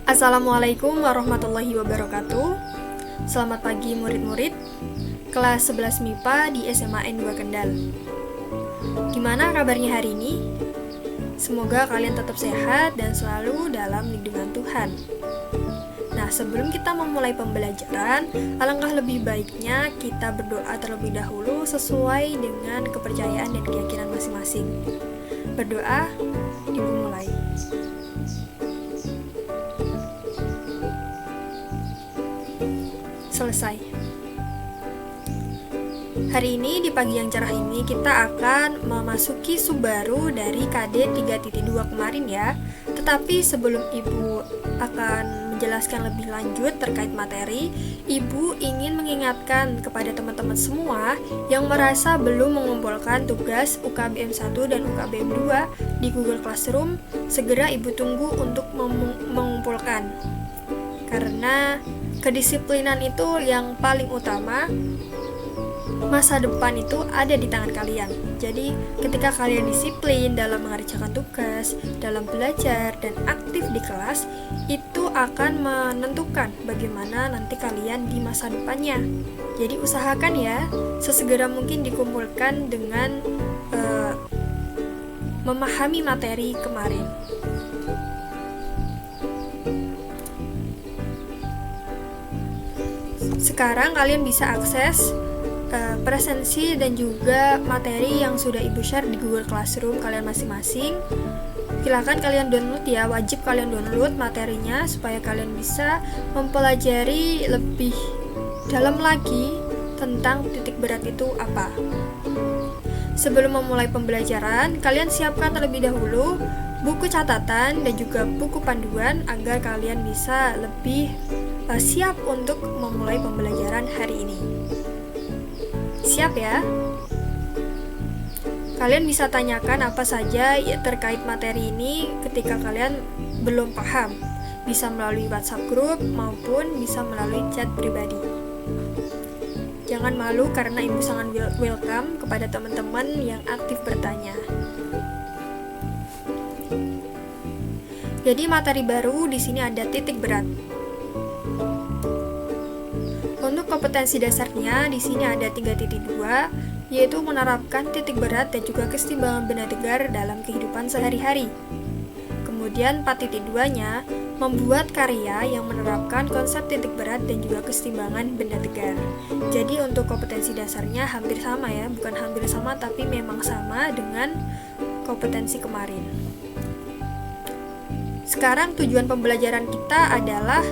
Assalamualaikum warahmatullahi wabarakatuh. Selamat pagi murid-murid kelas 11 MIPA di SMA N2 Kendal. Gimana kabarnya hari ini? Semoga kalian tetap sehat dan selalu dalam lindungan Tuhan. Nah, sebelum kita memulai pembelajaran, alangkah lebih baiknya kita berdoa terlebih dahulu sesuai dengan kepercayaan dan keyakinan masing-masing. Berdoa, Ibu mulai. Selesai. Hari ini di pagi yang cerah ini kita akan memasuki sub baru dari KD 3.2 kemarin ya. Tetapi sebelum Ibu akan menjelaskan lebih lanjut terkait materi, Ibu ingin mengingatkan kepada teman-teman semua yang merasa belum mengumpulkan tugas UKBM 1 dan UKBM 2 di Google Classroom, segera Ibu tunggu untuk mengumpulkan. Karena kedisiplinan itu yang paling utama. Masa depan itu ada di tangan kalian. Jadi ketika kalian disiplin dalam mengerjakan tugas, dalam belajar, dan aktif di kelas, itu akan menentukan bagaimana nanti kalian di masa depannya. Jadi usahakan ya, sesegera mungkin dikumpulkan dengan memahami materi kemarin. Sekarang kalian bisa akses presensi dan juga materi yang sudah Ibu share di Google Classroom kalian masing-masing. Silakan kalian download ya, wajib kalian download materinya supaya kalian bisa mempelajari lebih dalam lagi tentang titik berat itu apa. Sebelum memulai pembelajaran, kalian siapkan terlebih dahulu buku catatan dan juga buku panduan agar kalian bisa lebih siap untuk memulai pembelajaran hari ini. Siap ya? Kalian bisa tanyakan apa saja terkait materi ini ketika kalian belum paham. Bisa melalui WhatsApp group maupun bisa melalui chat pribadi. Jangan malu karena Ibu sangat welcome kepada teman-teman yang aktif bertanya. Jadi materi baru di sini ada titik berat. Untuk kompetensi dasarnya di sini ada 3.2, yaitu menerapkan titik berat dan juga keseimbangan benda tegar dalam kehidupan sehari-hari. Kemudian 4.2-nya membuat karya yang menerapkan konsep titik berat dan juga keseimbangan benda tegar. Jadi untuk kompetensi dasarnya hampir sama ya, bukan hampir sama tapi memang sama dengan kompetensi kemarin. Sekarang tujuan pembelajaran kita adalah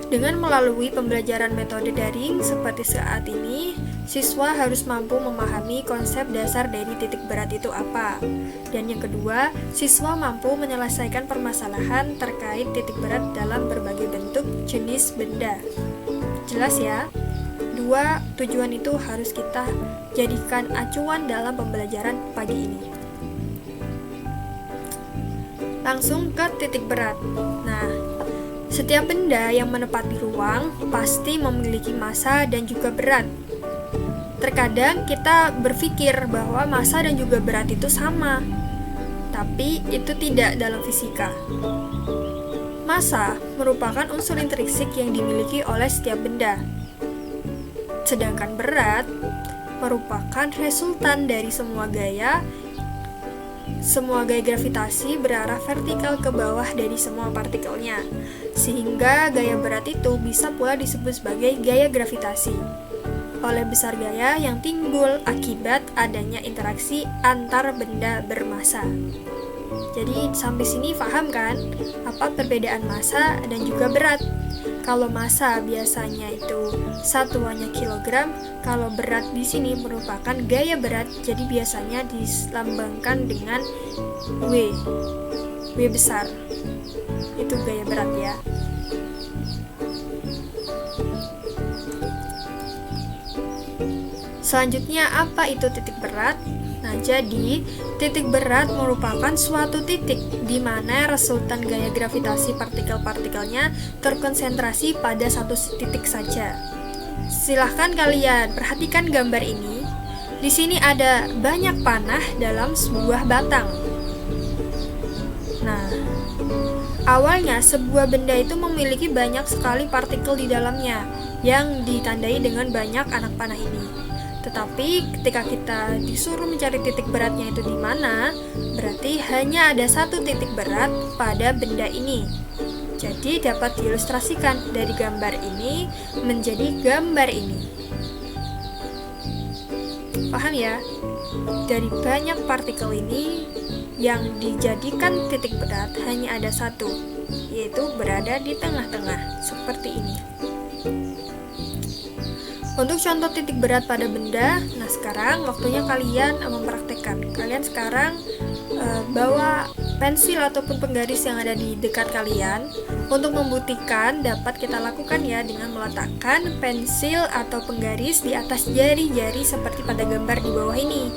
dengan melalui pembelajaran metode daring seperti saat ini, siswa harus mampu memahami konsep dasar dari titik berat itu apa. Dan yang kedua, siswa mampu menyelesaikan permasalahan terkait titik berat dalam berbagai bentuk jenis benda. Jelas ya? Dua tujuan itu harus kita jadikan acuan dalam pembelajaran pagi ini. Langsung ke titik berat. Nah, setiap benda yang menempati ruang pasti memiliki massa dan juga berat. Terkadang kita berpikir bahwa massa dan juga berat itu sama, tapi itu tidak dalam fisika. Massa merupakan unsur intrinsik yang dimiliki oleh setiap benda. Sedangkan berat merupakan resultan dari semua gaya gravitasi berarah vertikal ke bawah dari semua partikelnya, sehingga gaya berat itu bisa pula disebut sebagai gaya gravitasi oleh besar gaya yang timbul akibat adanya interaksi antar benda bermassa. Jadi sampai sini paham kan apa perbedaan massa dan juga berat? Kalau massa biasanya itu satuannya kilogram, kalau berat di sini merupakan gaya berat, jadi biasanya dilambangkan dengan W besar. Itu gaya berat ya. Selanjutnya apa itu titik berat? Nah, jadi titik berat merupakan suatu titik di mana resultan gaya gravitasi partikel-partikelnya terkonsentrasi pada satu titik saja. Silahkan kalian perhatikan gambar ini. Di sini ada banyak panah dalam sebuah batang. Nah, Awalnya, sebuah benda itu memiliki banyak sekali partikel di dalamnya yang ditandai dengan banyak anak panah ini. Tetapi ketika kita disuruh mencari titik beratnya itu di mana, berarti hanya ada satu titik berat pada benda ini. Jadi dapat diilustrasikan dari gambar ini menjadi gambar ini. Paham ya? Dari banyak partikel ini, yang dijadikan titik berat hanya ada satu, yaitu berada di tengah-tengah, seperti ini. Untuk contoh titik berat pada benda, nah sekarang waktunya kalian mempraktekkan. Kalian sekarang bawa pensil ataupun penggaris yang ada di dekat kalian. Untuk membuktikan dapat kita lakukan ya dengan meletakkan pensil atau penggaris di atas jari-jari seperti pada gambar di bawah ini,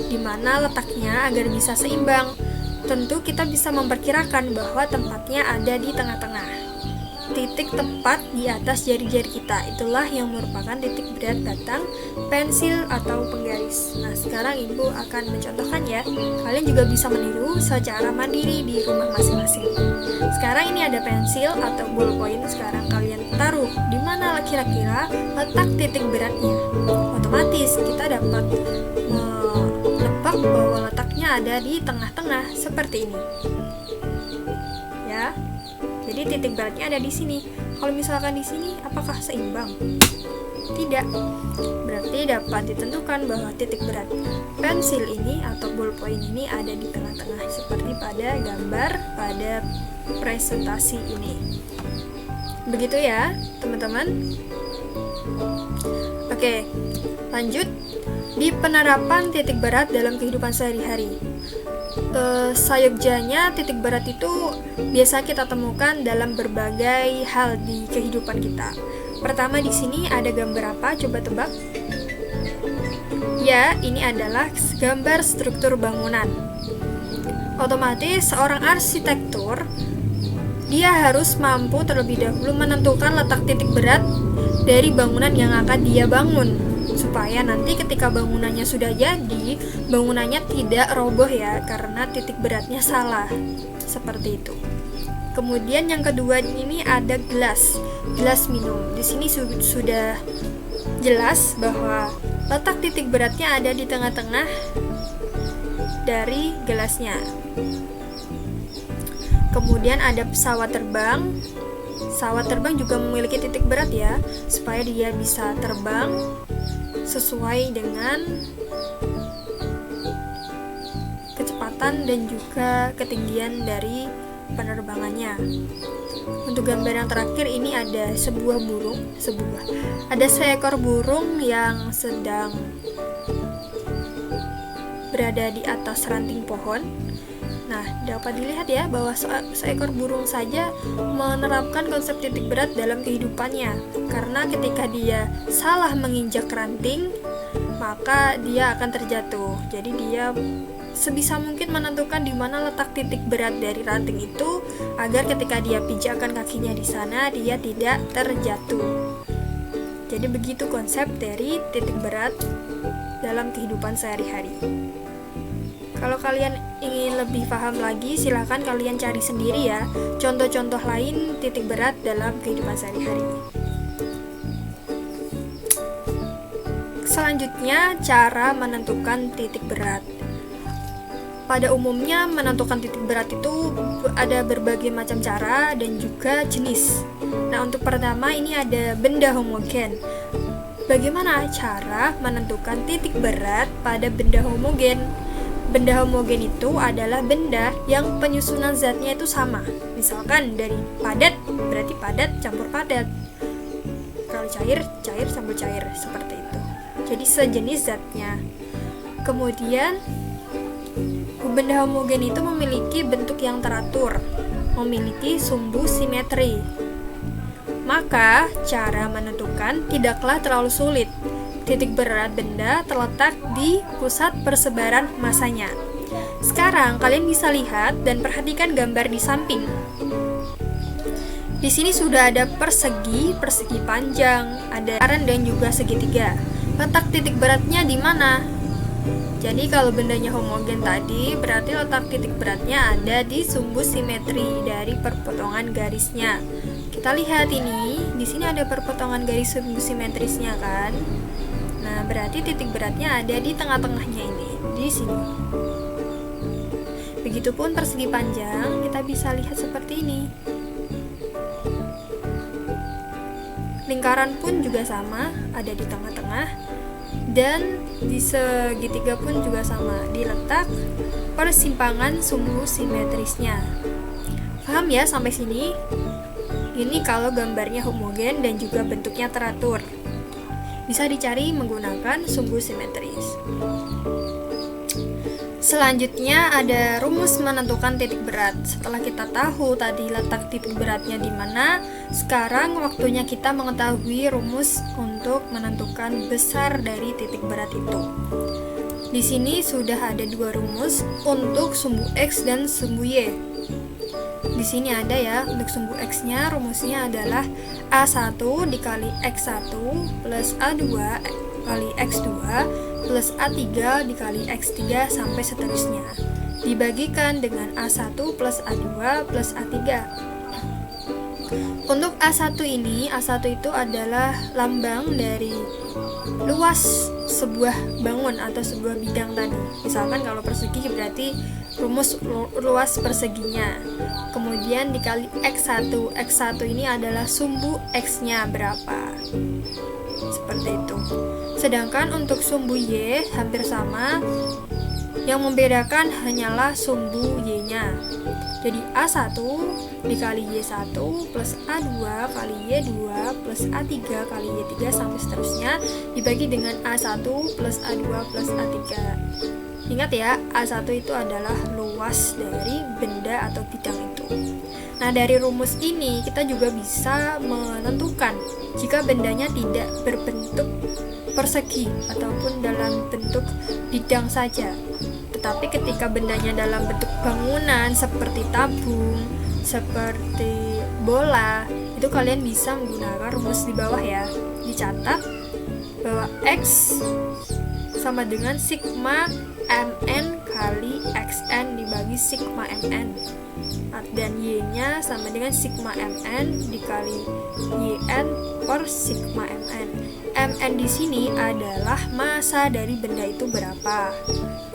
di mana letaknya agar bisa seimbang. Tentu kita bisa memperkirakan bahwa tempatnya ada di tengah-tengah. Titik tepat di atas jari-jari kita itulah yang merupakan titik berat batang pensil atau penggaris. Nah, sekarang Ibu akan mencontohkan ya. Kalian juga bisa meniru secara mandiri di rumah masing-masing. Sekarang ini ada pensil atau ballpoint. Sekarang kalian taruh di mana kira-kira letak titik beratnya. Otomatis kita dapat menebak bahwa letaknya ada di tengah-tengah seperti ini. Ya. Jadi titik beratnya ada di sini. Kalau misalkan di sini, apakah seimbang? Tidak. Berarti dapat ditentukan bahwa titik berat pensil ini atau ballpoint ini ada di tengah-tengah seperti pada gambar pada presentasi ini. Begitu ya, teman-teman. Oke, lanjut di penerapan titik berat dalam kehidupan sehari-hari. Sayogjanya titik berat itu biasa kita temukan dalam berbagai hal di kehidupan kita. Pertama di sini ada gambar apa? Coba tebak. Ya, ini adalah gambar struktur bangunan. Otomatis seorang arsitektur dia harus mampu terlebih dahulu menentukan letak titik berat dari bangunan yang akan dia bangun, supaya nanti ketika bangunannya sudah jadi, bangunannya tidak roboh ya, karena titik beratnya salah. Seperti itu. Kemudian yang kedua ini ada gelas minum. Di sini sudah jelas bahwa letak titik beratnya ada di tengah-tengah dari gelasnya. Kemudian ada pesawat terbang. Pesawat terbang juga memiliki titik berat ya, supaya dia bisa terbang sesuai dengan kecepatan dan juga ketinggian dari penerbangannya. Untuk gambar yang terakhir ini ada ada seekor burung yang sedang berada di atas ranting pohon. Nah, dapat dilihat ya bahwa seekor burung saja menerapkan konsep titik berat dalam kehidupannya. Karena ketika dia salah menginjak ranting, maka dia akan terjatuh. Jadi dia sebisa mungkin menentukan di mana letak titik berat dari ranting itu agar ketika dia pijakkan kakinya di sana, dia tidak terjatuh. Jadi begitu konsep dari titik berat dalam kehidupan sehari-hari. Kalau kalian ingin lebih paham lagi, silakan kalian cari sendiri ya contoh-contoh lain titik berat dalam kehidupan sehari-hari. Selanjutnya, cara menentukan titik berat. Pada umumnya, menentukan titik berat itu ada berbagai macam cara dan juga jenis. Nah, untuk pertama ini ada benda homogen. Bagaimana cara menentukan titik berat pada benda homogen? Benda homogen itu adalah benda yang penyusunan zatnya itu sama. Misalkan dari padat, berarti padat campur padat. Kalau cair, cair campur cair, seperti itu. Jadi sejenis zatnya. Kemudian, benda homogen itu memiliki bentuk yang teratur, memiliki sumbu simetri. Maka, cara menentukan tidaklah terlalu sulit. Titik berat benda terletak di pusat persebaran masanya. Sekarang kalian bisa lihat dan perhatikan gambar di samping. Di sini sudah ada persegi panjang, ada lingkaran dan juga segitiga. Letak titik beratnya di mana? Jadi kalau bendanya homogen tadi, berarti letak titik beratnya ada di sumbu simetri dari perpotongan garisnya. Kita lihat ini, di sini ada perpotongan garis sumbu simetrisnya kan. Nah, berarti titik beratnya ada di tengah-tengahnya ini, di sini. Begitupun persegi panjang, kita bisa lihat seperti ini. Lingkaran pun juga sama, ada di tengah-tengah. Dan di segitiga pun juga sama, diletak persimpangan sumbu simetrisnya. Paham ya sampai sini? Ini kalau gambarnya homogen dan juga bentuknya teratur. Bisa dicari menggunakan sumbu simetris. Selanjutnya ada rumus menentukan titik berat. Setelah kita tahu tadi letak titik beratnya di mana, sekarang waktunya kita mengetahui rumus untuk menentukan besar dari titik berat itu. Di sini sudah ada dua rumus untuk sumbu X dan sumbu Y. Di sini ada ya, untuk sumbu X-nya rumusnya adalah A1 dikali X1 plus A2 kali X2 plus A3 dikali X3 sampai seterusnya, dibagikan dengan A1 plus A2 plus A3. Untuk A1 ini, A1 itu adalah lambang dari luas sebuah bangun atau sebuah bidang tadi. Misalkan kalau persegi berarti rumus luas perseginya. Kemudian dikali X1. X1 ini adalah sumbu X-nya berapa. Seperti itu. Sedangkan untuk sumbu Y hampir sama, yang membedakan hanyalah sumbu Y-nya. Jadi A1 dikali Y1 plus A2 kali Y2 plus A3 kali Y3 sampai seterusnya dibagi dengan A1 plus A2 plus A3. Ingat ya, A1 itu adalah luas dari benda atau bidang itu. Nah, dari rumus ini kita juga bisa menentukan jika bendanya tidak berbentuk persegi ataupun dalam bentuk bidang saja. Tetapi ketika bendanya dalam bentuk bangunan seperti tabung, seperti bola, itu kalian bisa menggunakan rumus di bawah ya. Dicatat bahwa X sama dengan sigma mn kali xn dibagi sigma mn, dan y-nya sama dengan sigma mn dikali yn per sigma mn. Mn di sini adalah massa dari benda itu berapa.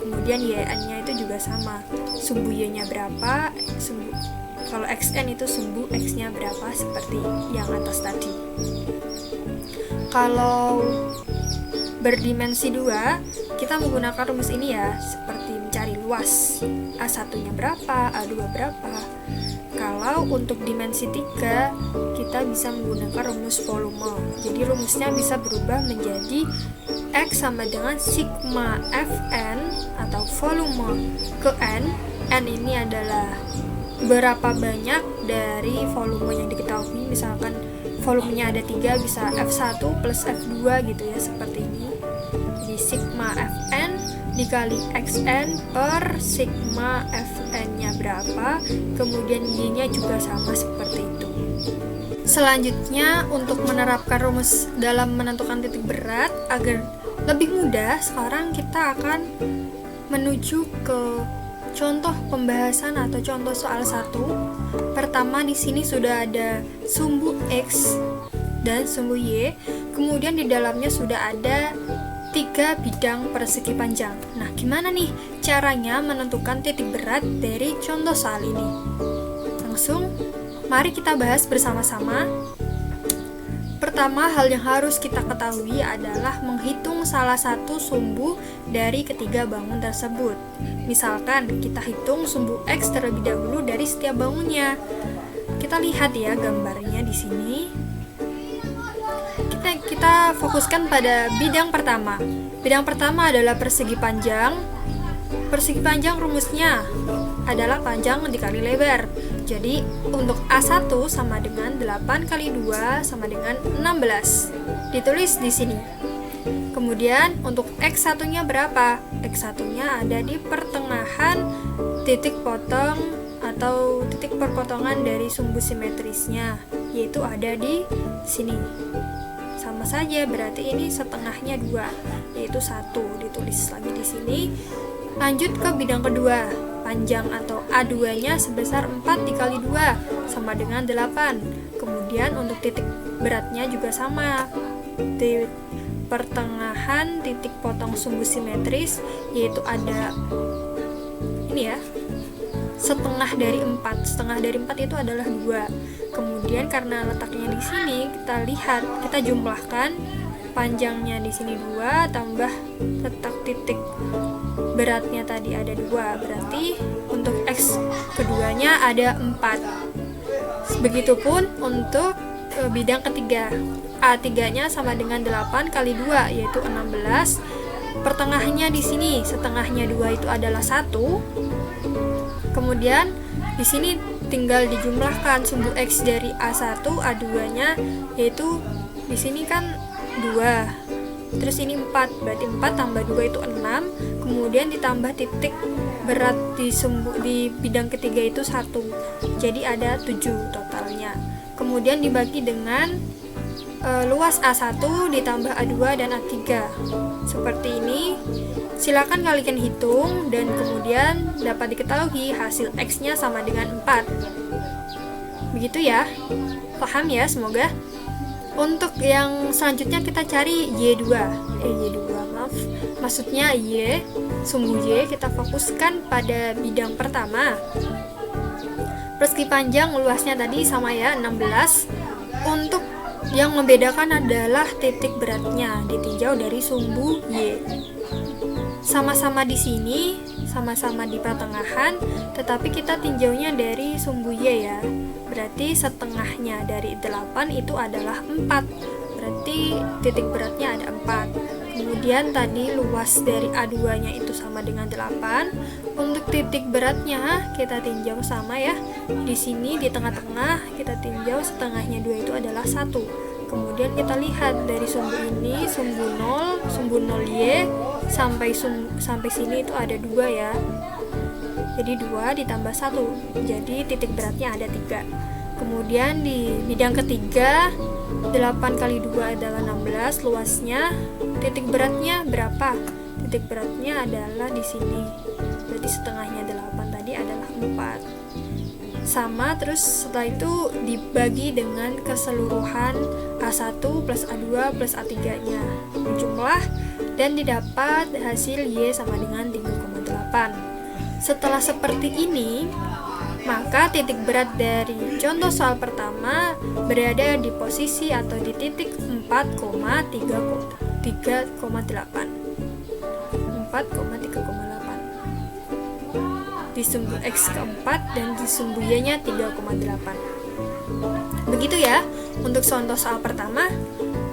Kemudian yn-nya itu juga sama, sumbu y-nya berapa, kalau xn itu sumbu x-nya berapa seperti yang atas tadi. Kalau berdimensi 2, kita menggunakan rumus ini ya, seperti mencari luas. A1-nya berapa, A2 berapa. Kalau untuk dimensi 3, kita bisa menggunakan rumus volume. Jadi rumusnya bisa berubah menjadi X sama dengan sigma Fn atau volume ke N. N ini adalah berapa banyak dari volume yang diketahui. Misalkan volumenya ada 3, bisa F1 plus F2 gitu ya, seperti ini. Jadi sigma Fn dikali Xn per sigma Fn-nya berapa, kemudian Y-nya juga sama seperti itu. Selanjutnya, untuk menerapkan rumus dalam menentukan titik berat agar lebih mudah, sekarang kita akan menuju ke contoh pembahasan atau contoh soal 1. Pertama, di sini sudah ada sumbu X dan sumbu Y, kemudian di dalamnya sudah ada 3 bidang persegi panjang. Nah, gimana nih caranya menentukan titik berat dari contoh soal ini? Langsung, mari kita bahas bersama-sama. Pertama, hal yang harus kita ketahui adalah menghitung salah satu sumbu dari ketiga bangun tersebut. Misalkan, kita hitung sumbu X terlebih dahulu dari setiap bangunnya. Kita lihat ya gambarnya di sini. Kita fokuskan pada bidang pertama. Bidang pertama adalah persegi panjang. Persegi panjang rumusnya adalah panjang dikali lebar. Jadi untuk A1 sama dengan 8 kali 2 sama dengan 16. Ditulis di sini. Kemudian untuk X1-nya berapa? X1-nya ada di pertengahan titik potong atau titik perpotongan dari sumbu simetrisnya, yaitu ada di sini. sama saja, berarti ini setengahnya 2, yaitu 1. Ditulis lagi di sini. Lanjut ke bidang kedua. Panjang atau A2-nya sebesar 4 dikali 2 sama dengan 8. Kemudian untuk titik beratnya juga sama. Di pertengahan titik potong sumbu simetris, yaitu ada ini ya, setengah dari 4. Setengah dari 4 itu adalah 2. Kemudian karena letaknya di sini, kita lihat, kita jumlahkan panjangnya di sini 2 tambah letak titik beratnya tadi ada 2, berarti untuk X keduanya ada 4. Begitupun untuk bidang ketiga, A3-nya sama dengan 8 kali 2, yaitu 16. Pertengahnya di sini, setengahnya 2 itu adalah 1. Kemudian di sini tinggal dijumlahkan sumbu X dari A1, A2-nya, yaitu di sini kan 2. Terus ini 4, berarti 4 tambah 2 itu 6. Kemudian ditambah titik berat di bidang ketiga itu 1. Jadi ada 7 totalnya. Kemudian dibagi dengan luas A1 ditambah A2 dan A3. Seperti ini. Silakan kalian hitung dan kemudian dapat diketahui hasil X-nya sama dengan 4. Begitu ya. Paham ya semoga. Untuk yang selanjutnya kita cari Y2. Maksudnya Y, sumbu Y kita fokuskan pada bidang pertama. Persegi panjang luasnya tadi sama ya, 16. Untuk yang membedakan adalah titik beratnya ditinjau dari sumbu Y. Sama-sama di sini, sama-sama di pertengahan, tetapi kita tinjaunya dari sumbu Y ya. Berarti setengahnya dari 8 itu adalah 4. Berarti titik beratnya ada 4. Kemudian tadi luas dari A2-nya itu sama dengan 8. Untuk titik beratnya kita tinjau sama ya. Di sini di tengah-tengah kita tinjau setengahnya 2 itu adalah 1. Kemudian kita lihat dari sumbu ini, sumbu 0 Y sampai sini itu ada 2 ya. Jadi 2 ditambah 1. Jadi titik beratnya ada 3. Kemudian di bidang ketiga, 8 kali 2 adalah 16 luasnya. Titik beratnya berapa? Titik beratnya adalah di sini. Berarti setengahnya 8 tadi adalah 4. Sama, terus setelah itu dibagi dengan keseluruhan A1 plus A2 plus A3-nya. Jumlah dan didapat hasil Y sama dengan 3,8. Setelah seperti ini, maka titik berat dari contoh soal pertama berada di posisi atau di titik 4,3,8. Di sumbu X keempat dan di sumbu Y-nya 3,8. Begitu ya untuk contoh soal pertama.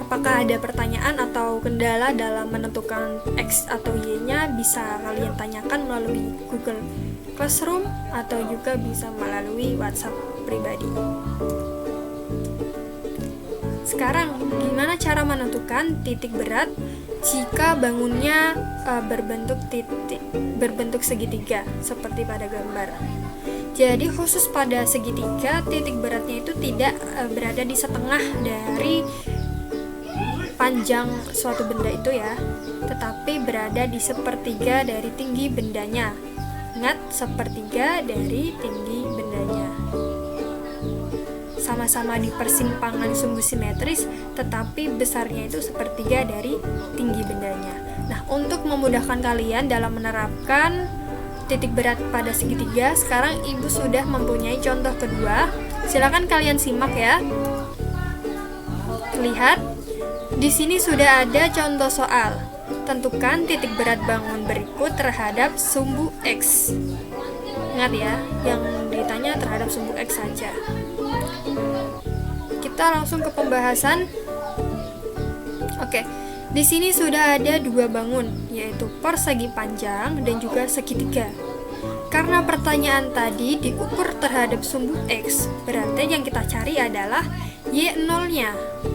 Apakah ada pertanyaan atau kendala dalam menentukan X atau Y-nya, bisa kalian tanyakan melalui Google Classroom atau juga bisa melalui WhatsApp pribadi. Sekarang, gimana cara menentukan titik berat jika bangunnya berbentuk segitiga seperti pada gambar? Jadi khusus pada segitiga, titik beratnya itu tidak berada di setengah dari panjang suatu benda itu ya, tetapi berada di sepertiga dari tinggi bendanya. Ingat, sepertiga dari tinggi bendanya. Sama-sama di persimpangan sumbu simetris, tetapi besarnya itu sepertiga dari tinggi bendanya. Nah, untuk memudahkan kalian dalam menerapkan titik berat pada segitiga, sekarang Ibu sudah mempunyai contoh kedua. Silakan kalian simak ya. Lihat, di sini sudah ada contoh soal. Tentukan titik berat bangun berikut terhadap sumbu X. Ingat ya, yang ditanya terhadap sumbu X saja. Kita langsung ke pembahasan. Oke, di sini sudah ada 2 bangun, yaitu persegi panjang dan juga segitiga. Karena pertanyaan tadi diukur terhadap sumbu X, berarti yang kita cari adalah Y0-nya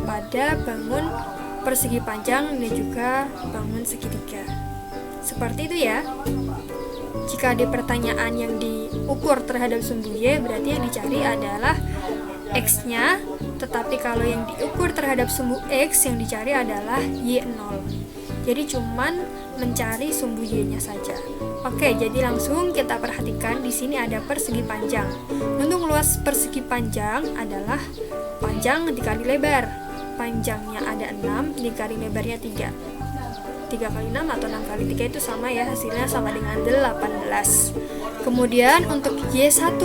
pada bangun persegi panjang dan juga bangun segitiga. Seperti itu ya. Jika di pertanyaan yang diukur terhadap sumbu Y, berarti yang dicari adalah X-nya Tetapi kalau yang diukur terhadap sumbu X yang dicari adalah Y0. Jadi cuman mencari sumbu Y-nya saja. Oke, jadi langsung kita perhatikan di sini ada persegi panjang. Untuk luas persegi panjang adalah panjang dikali lebar. Panjangnya ada 6 dikali lebarnya 3. 3 kali 6 atau 6 kali 3 itu sama ya, hasilnya sama dengan 18. Kemudian untuk Y1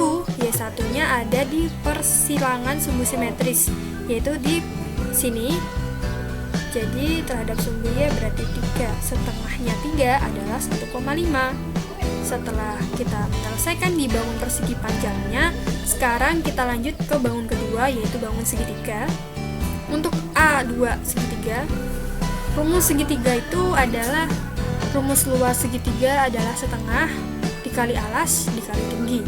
nya ada di persilangan sumbu simetris, yaitu di sini. Jadi terhadap sumbu Y berarti 3, setengahnya 3 adalah 1,5. Setelah kita menyelesaikan di bangun persegi panjangnya, sekarang kita lanjut ke bangun kedua, yaitu bangun segitiga. Untuk A2 segitiga, rumus segitiga itu adalah rumus luas segitiga adalah setengah dikali alas dikali tinggi.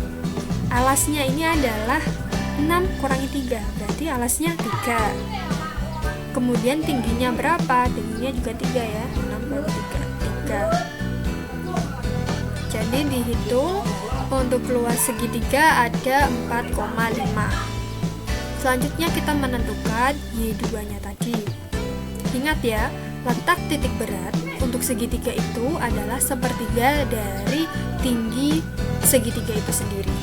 Alasnya ini adalah 6 kurangi 3, berarti alasnya 3. Kemudian tingginya berapa? Tingginya juga 3 ya, 6 kali 3. Jadi dihitung untuk luas segitiga ada 4,5. Selanjutnya kita menentukan Y2-nya tadi. Ingat ya, letak titik berat untuk segitiga itu adalah sepertiga dari tinggi segitiga itu sendiri.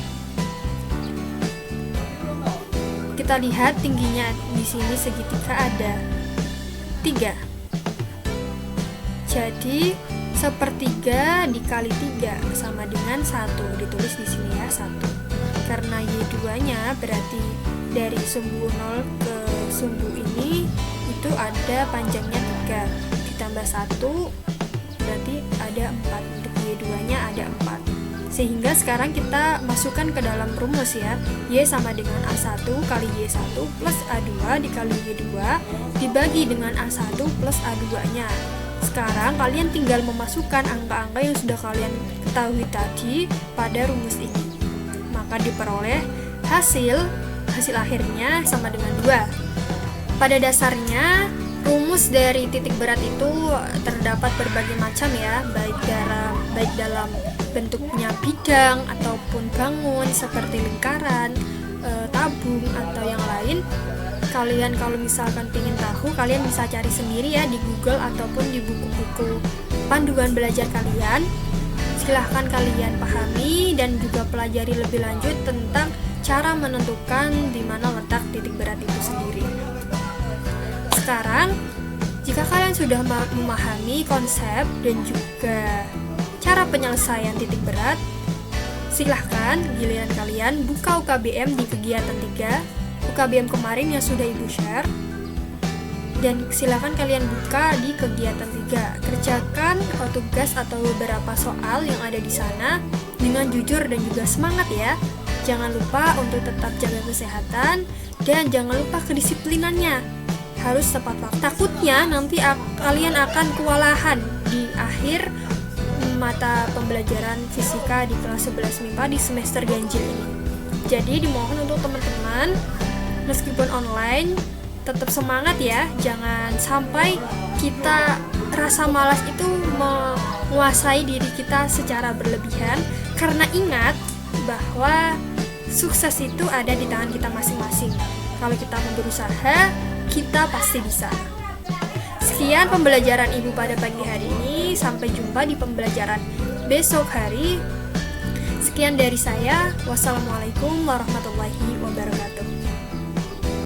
Kita lihat tingginya di sini segitiga ada 3. Jadi sepertiga dikali 3 sama dengan 1. Ditulis di sini ya, 1. Karena Y2-nya berarti dari sumbu 0 ke sumbu ini itu ada panjangnya 3. Ditambah 1 berarti ada 4. Untuk Y2-nya ada 4. Sehingga sekarang kita masukkan ke dalam rumus ya. Y sama dengan A1 kali Y1 plus A2 dikali Y2 dibagi dengan A1 plus A2-nya. Sekarang kalian tinggal memasukkan angka-angka yang sudah kalian ketahui tadi pada rumus ini. Maka diperoleh hasil akhirnya sama dengan 2. Pada dasarnya rumus dari titik berat itu terdapat berbagai macam ya, baik dalam bentuknya bidang ataupun bangun seperti lingkaran, tabung atau yang lain. Kalian kalau misalkan ingin tahu, kalian bisa cari sendiri ya di Google ataupun di buku-buku panduan belajar kalian. Silahkan kalian pahami dan juga pelajari lebih lanjut tentang cara menentukan di mana letak titik berat itu sendiri. Sekarang, jika kalian sudah memahami konsep dan juga cara penyelesaian titik berat, silahkan giliran kalian buka UKBM di kegiatan 3, UKBM kemarin yang sudah Ibu share, dan silahkan kalian buka di kegiatan 3. Kerjakan tugas atau beberapa soal yang ada di sana dengan jujur dan juga semangat ya. Jangan lupa untuk tetap jaga kesehatan dan jangan lupa kedisiplinannya. Harus tepat waktu. Takutnya nanti kalian akan kewalahan di akhir mata pembelajaran fisika di kelas 11 MIPA di semester ganjil ini. Jadi dimohon untuk teman-teman, meskipun online, tetap semangat ya. Jangan sampai kita rasa malas itu menguasai diri kita secara berlebihan. Karena ingat bahwa sukses itu ada di tangan kita masing-masing. Kalau kita mau berusaha, kita pasti bisa. Sekian pembelajaran Ibu pada pagi hari ini. Sampai jumpa di pembelajaran besok hari. Sekian dari saya. Wassalamualaikum warahmatullahi wabarakatuh.